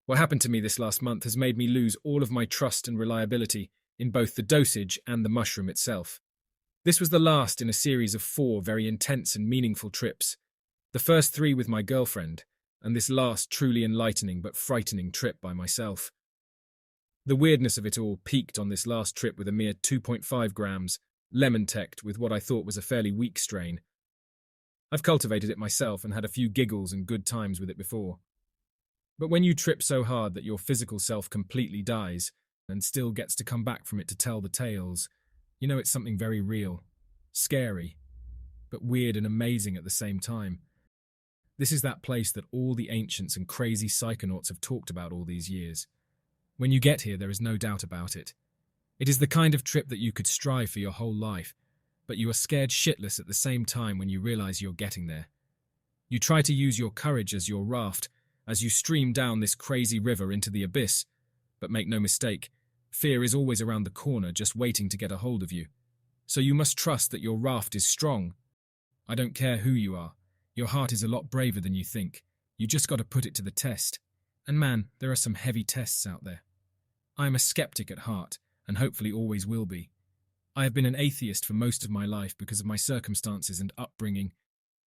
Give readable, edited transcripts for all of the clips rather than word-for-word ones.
What happened to me this last month has made me lose all of my trust and reliability in both the dosage and the mushroom itself. This was the last in a series of 4 very intense and meaningful trips. The first 3 with my girlfriend, and this last truly enlightening but frightening trip by myself. The weirdness of it all peaked on this last trip with a mere 2.5 grams, lemon-teched with what I thought was a fairly weak strain. I've cultivated it myself and had a few giggles and good times with it before. But when you trip so hard that your physical self completely dies and still gets to come back from it to tell the tales, you know it's something very real, scary, but weird and amazing at the same time. This is that place that all the ancients and crazy psychonauts have talked about all these years. When you get here, there is no doubt about it. It is the kind of trip that you could strive for your whole life, but you are scared shitless at the same time when you realize you're getting there. You try to use your courage as your raft as you stream down this crazy river into the abyss, but make no mistake, fear is always around the corner just waiting to get a hold of you. So you must trust that your raft is strong. I don't care who you are. Your heart is a lot braver than you think. You just got to put it to the test. And man, there are some heavy tests out there. I am a skeptic at heart, and hopefully always will be. I have been an atheist for most of my life because of my circumstances and upbringing,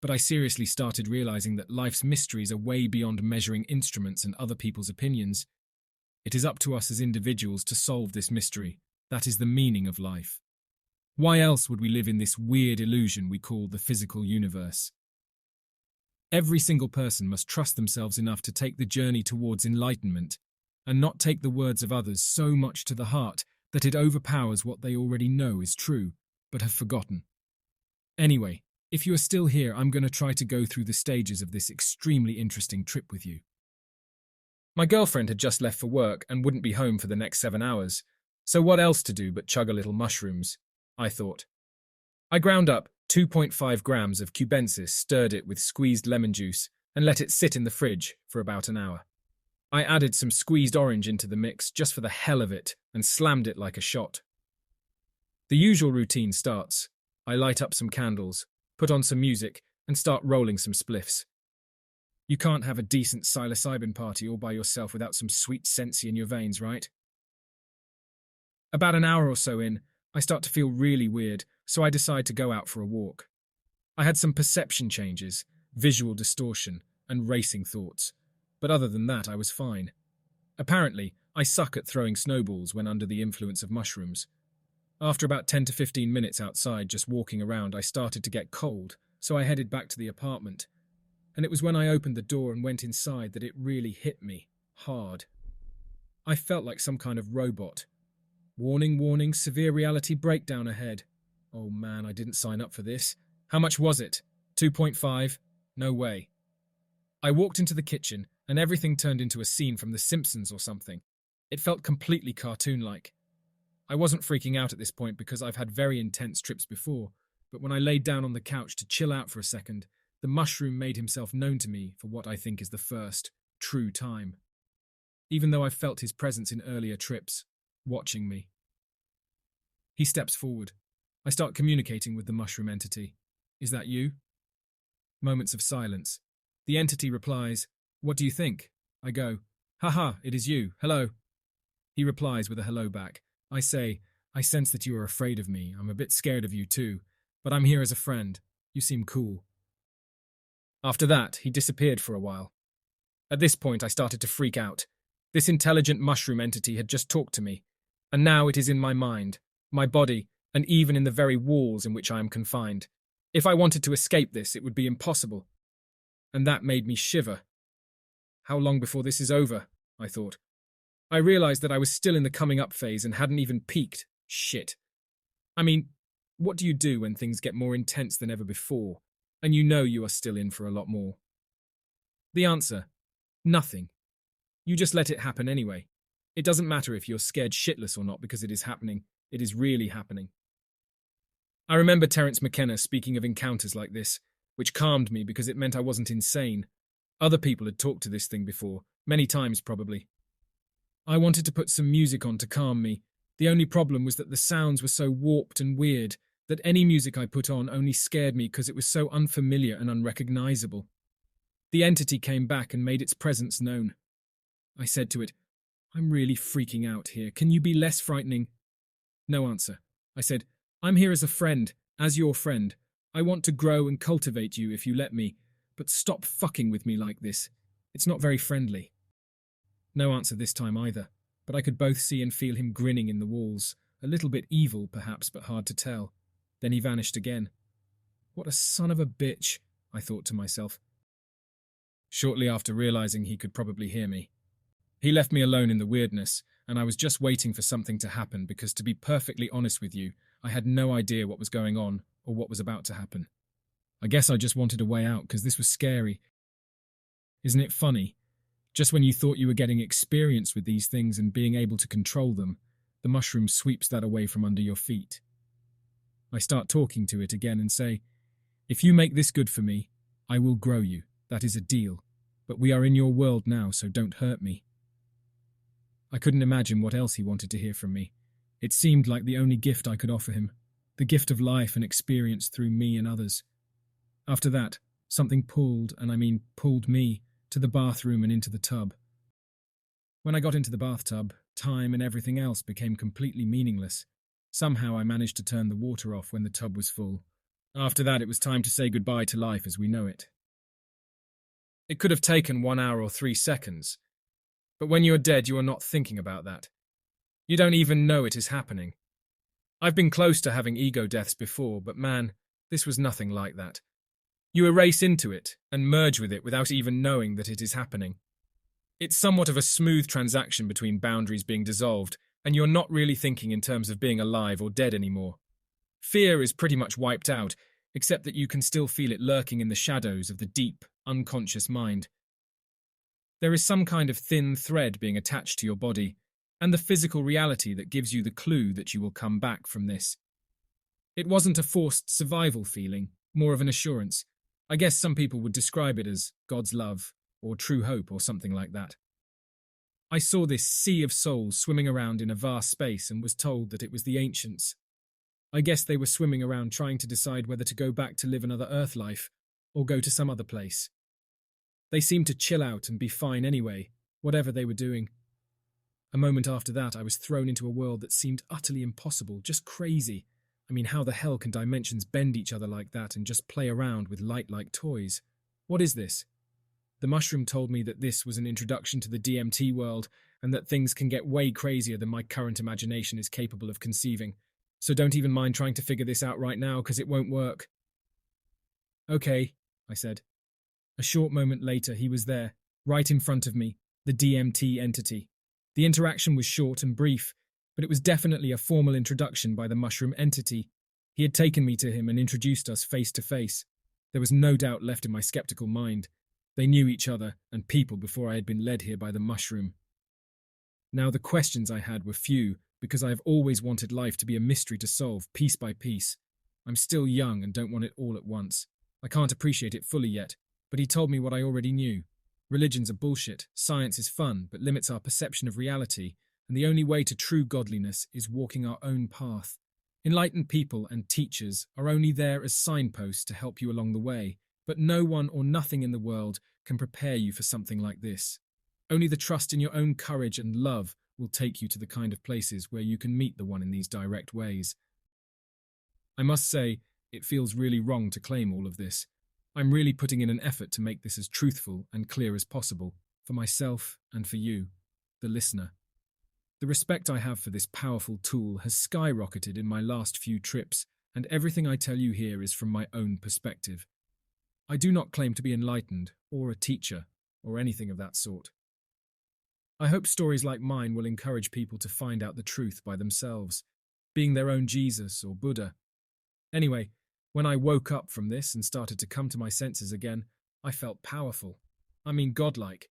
but I seriously started realizing that life's mysteries are way beyond measuring instruments and other people's opinions. It is up to us as individuals to solve this mystery. That is the meaning of life. Why else would we live in this weird illusion we call the physical universe? Every single person must trust themselves enough to take the journey towards enlightenment and not take the words of others so much to the heart that it overpowers what they already know is true, but have forgotten. Anyway, if you are still here, I'm going to try to go through the stages of this extremely interesting trip with you. My girlfriend had just left for work and wouldn't be home for the next 7 hours, so what else to do but chug a little mushrooms, I thought. I ground up 2.5 grams of cubensis, stirred it with squeezed lemon juice, and let it sit in the fridge for about an hour. I added some squeezed orange into the mix just for the hell of it and slammed it like a shot. The usual routine starts. I light up some candles, put on some music, and start rolling some spliffs. You can't have a decent psilocybin party all by yourself without some sweet sensi in your veins, right? About an hour or so in, I start to feel really weird, so I decide to go out for a walk. I had some perception changes, visual distortion, and racing thoughts, but other than that I was fine. Apparently, I suck at throwing snowballs when under the influence of mushrooms. After about 10 to 15 minutes outside just walking around, I started to get cold, so I headed back to the apartment. And it was when I opened the door and went inside that it really hit me, hard. I felt like some kind of robot. Warning, warning, severe reality breakdown ahead. Oh man, I didn't sign up for this. How much was it? 2.5? No way. I walked into the kitchen and everything turned into a scene from The Simpsons or something. It felt completely cartoon-like. I wasn't freaking out at this point because I've had very intense trips before, but when I laid down on the couch to chill out for a second, the mushroom made himself known to me for what I think is the first, true time. Even though I've felt his presence in earlier trips, watching me. He steps forward. I start communicating with the mushroom entity. Is that you? Moments of silence. The entity replies, What do you think? I go, Haha, it is you, hello. He replies with a hello back. I say, I sense that you are afraid of me. I'm a bit scared of you too, but I'm here as a friend. You seem cool. After that, he disappeared for a while. At this point, I started to freak out. This intelligent mushroom entity had just talked to me, and now it is in my mind, my body, and even in the very walls in which I am confined. If I wanted to escape this, it would be impossible. And that made me shiver. How long before this is over? I thought. I realized that I was still in the coming up phase and hadn't even peaked. Shit. I mean, what do you do when things get more intense than ever before, and you know you are still in for a lot more? The answer, nothing. You just let it happen anyway. It doesn't matter if you're scared shitless or not because it is happening. It is really happening. I remember Terence McKenna speaking of encounters like this, which calmed me because it meant I wasn't insane. Other people had talked to this thing before, many times probably. I wanted to put some music on to calm me. The only problem was that the sounds were so warped and weird that any music I put on only scared me because it was so unfamiliar and unrecognizable. The entity came back and made its presence known. I said to it, "I'm really freaking out here. Can you be less frightening?" No answer. I said, "I'm here as a friend, as your friend. I want to grow and cultivate you if you let me, but stop fucking with me like this. It's not very friendly." No answer this time either, but I could both see and feel him grinning in the walls, a little bit evil perhaps, but hard to tell. Then he vanished again. What a son of a bitch, I thought to myself. Shortly after realizing he could probably hear me, he left me alone in the weirdness, and I was just waiting for something to happen because, to be perfectly honest with you, I had no idea what was going on or what was about to happen. I guess I just wanted a way out because this was scary. Isn't it funny? Just when you thought you were getting experience with these things and being able to control them, the mushroom sweeps that away from under your feet. I start talking to it again and say, "If you make this good for me, I will grow you. That is a deal. But we are in your world now, so don't hurt me." I couldn't imagine what else he wanted to hear from me. It seemed like the only gift I could offer him, the gift of life and experience through me and others. After that, something pulled, and I mean pulled me, to the bathroom and into the tub. When I got into the bathtub, time and everything else became completely meaningless. Somehow I managed to turn the water off when the tub was full. After that, it was time to say goodbye to life as we know it. It could have taken 1 hour or 3 seconds, but when you're dead, you are not thinking about that. You don't even know it is happening. I've been close to having ego deaths before, but man, this was nothing like that. You erase into it and merge with it without even knowing that it is happening. It's somewhat of a smooth transaction between boundaries being dissolved, and you're not really thinking in terms of being alive or dead anymore. Fear is pretty much wiped out, except that you can still feel it lurking in the shadows of the deep, unconscious mind. There is some kind of thin thread being attached to your body, and the physical reality that gives you the clue that you will come back from this. It wasn't a forced survival feeling, more of an assurance. I guess some people would describe it as God's love, or true hope, or something like that. I saw this sea of souls swimming around in a vast space and was told that it was the ancients. I guess they were swimming around trying to decide whether to go back to live another Earth life, or go to some other place. They seemed to chill out and be fine anyway, whatever they were doing. A moment after that, I was thrown into a world that seemed utterly impossible, just crazy. I mean, how the hell can dimensions bend each other like that and just play around with light like toys? What is this? The mushroom told me that this was an introduction to the DMT world and that things can get way crazier than my current imagination is capable of conceiving. So don't even mind trying to figure this out right now, because it won't work. Okay, I said. A short moment later, he was there, right in front of me, the DMT entity. The interaction was short and brief, but it was definitely a formal introduction by the mushroom entity. He had taken me to him and introduced us face to face. There was no doubt left in my skeptical mind. They knew each other and people before I had been led here by the mushroom. Now the questions I had were few, because I have always wanted life to be a mystery to solve, piece by piece. I'm still young and don't want it all at once. I can't appreciate it fully yet, but he told me what I already knew. Religions are bullshit, science is fun, but limits our perception of reality, and the only way to true godliness is walking our own path. Enlightened people and teachers are only there as signposts to help you along the way, but no one or nothing in the world can prepare you for something like this. Only the trust in your own courage and love will take you to the kind of places where you can meet the one in these direct ways. I must say, it feels really wrong to claim all of this. I'm really putting in an effort to make this as truthful and clear as possible, for myself and for you, the listener. The respect I have for this powerful tool has skyrocketed in my last few trips, and everything I tell you here is from my own perspective. I do not claim to be enlightened, or a teacher, or anything of that sort. I hope stories like mine will encourage people to find out the truth by themselves, being their own Jesus or Buddha. Anyway, when I woke up from this and started to come to my senses again, I felt powerful. I mean godlike.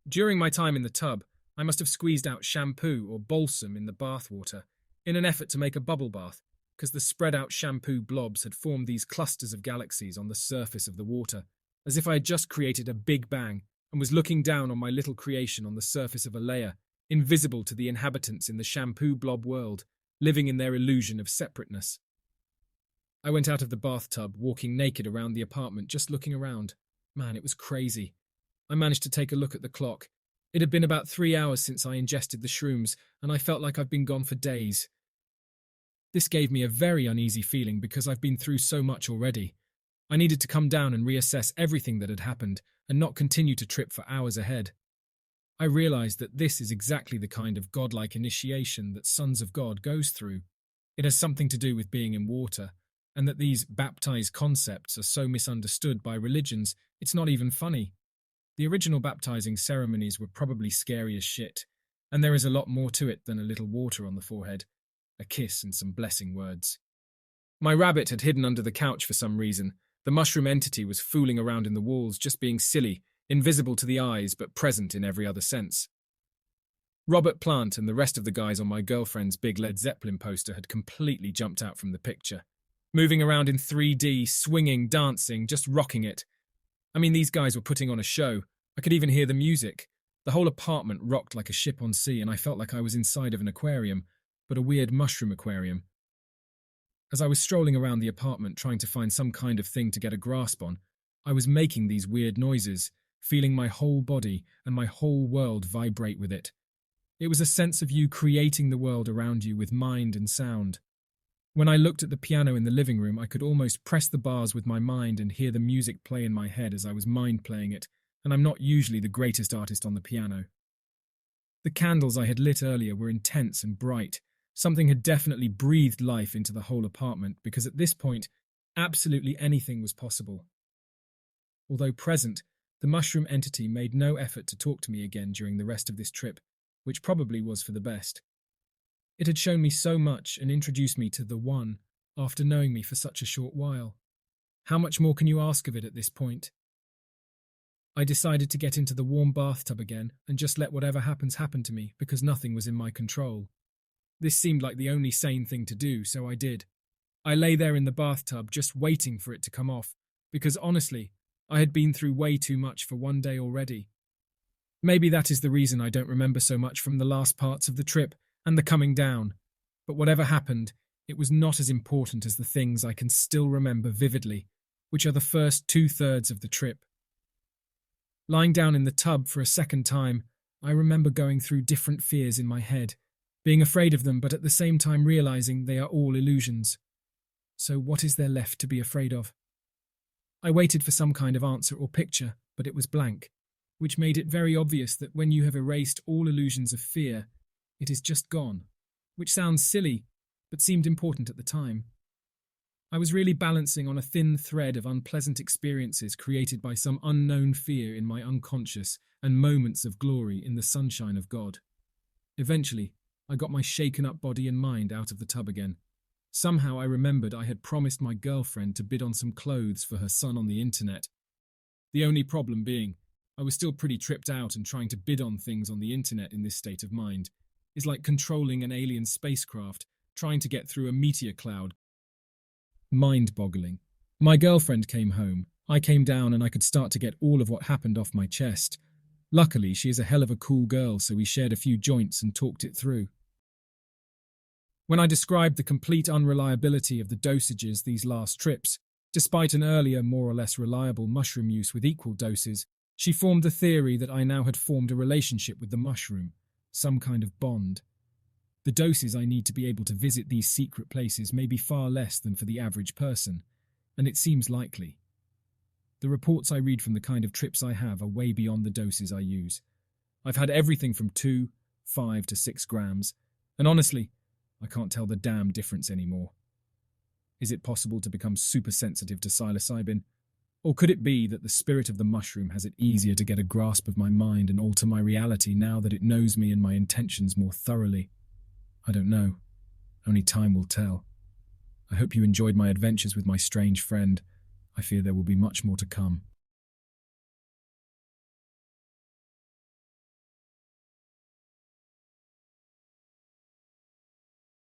During my time in the tub, I must have squeezed out shampoo or balsam in the bath water in an effort to make a bubble bath, because the spread-out shampoo blobs had formed these clusters of galaxies on the surface of the water, as if I had just created a big bang and was looking down on my little creation on the surface of a layer, invisible to the inhabitants in the shampoo blob world, living in their illusion of separateness. I went out of the bathtub, walking naked around the apartment, just looking around. Man, it was crazy. I managed to take a look at the clock. It had been about 3 hours since I ingested the shrooms, and I felt like I've been gone for days. This gave me a very uneasy feeling because I've been through so much already. I needed to come down and reassess everything that had happened and not continue to trip for hours ahead. I realized that this is exactly the kind of godlike initiation that Sons of God goes through. It has something to do with being in water, and that these baptized concepts are so misunderstood by religions, it's not even funny. The original baptizing ceremonies were probably scary as shit, and there is a lot more to it than a little water on the forehead, a kiss and some blessing words. My rabbit had hidden under the couch for some reason. The mushroom entity was fooling around in the walls, just being silly, invisible to the eyes but present in every other sense. Robert Plant and the rest of the guys on my girlfriend's big Led Zeppelin poster had completely jumped out from the picture. Moving around in 3D, swinging, dancing, just rocking it. I mean, these guys were putting on a show. I could even hear the music. The whole apartment rocked like a ship on sea, and I felt like I was inside of an aquarium, but a weird mushroom aquarium. As I was strolling around the apartment trying to find some kind of thing to get a grasp on, I was making these weird noises, feeling my whole body and my whole world vibrate with it. It was a sense of you creating the world around you with mind and sound. When I looked at the piano in the living room, I could almost press the bars with my mind and hear the music play in my head as I was mind playing it, and I'm not usually the greatest artist on the piano. The candles I had lit earlier were intense and bright. Something had definitely breathed life into the whole apartment because at this point, absolutely anything was possible. Although present, the mushroom entity made no effort to talk to me again during the rest of this trip, which probably was for the best. It had shown me so much and introduced me to the One after knowing me for such a short while. How much more can you ask of it at this point? I decided to get into the warm bathtub again and just let whatever happens happen to me because nothing was in my control. This seemed like the only sane thing to do, so I did. I lay there in the bathtub just waiting for it to come off because honestly, I had been through way too much for one day already. Maybe that is the reason I don't remember so much from the last parts of the trip and the coming down, but whatever happened, it was not as important as the things I can still remember vividly, which are the first 2/3 of the trip. Lying down in the tub for a second time, I remember going through different fears in my head, being afraid of them but at the same time realizing they are all illusions. So what is there left to be afraid of? I waited for some kind of answer or picture, but it was blank, which made it very obvious that when you have erased all illusions of fear, it is just gone, which sounds silly, but seemed important at the time. I was really balancing on a thin thread of unpleasant experiences created by some unknown fear in my unconscious and moments of glory in the sunshine of God. Eventually, I got my shaken-up body and mind out of the tub again. Somehow I remembered I had promised my girlfriend to bid on some clothes for her son on the internet. The only problem being, I was still pretty tripped out, and trying to bid on things on the internet in this state of mind is like controlling an alien spacecraft, trying to get through a meteor cloud. Mind-boggling. My girlfriend came home. I came down and I could start to get all of what happened off my chest. Luckily, she is a hell of a cool girl, so we shared a few joints and talked it through. When I described the complete unreliability of the dosages these last trips, despite an earlier more or less reliable mushroom use with equal doses, she formed the theory that I now had formed a relationship with the mushroom, some kind of bond. The doses I need to be able to visit these secret places may be far less than for the average person, and it seems likely. The reports I read from the kind of trips I have are way beyond the doses I use. I've had everything from 2, 5 to 6 grams, and honestly, I can't tell the damn difference anymore. Is it possible to become super sensitive to psilocybin? Or could it be that the spirit of the mushroom has it easier to get a grasp of my mind and alter my reality now that it knows me and my intentions more thoroughly? I don't know. Only time will tell. I hope you enjoyed my adventures with my strange friend. I fear there will be much more to come.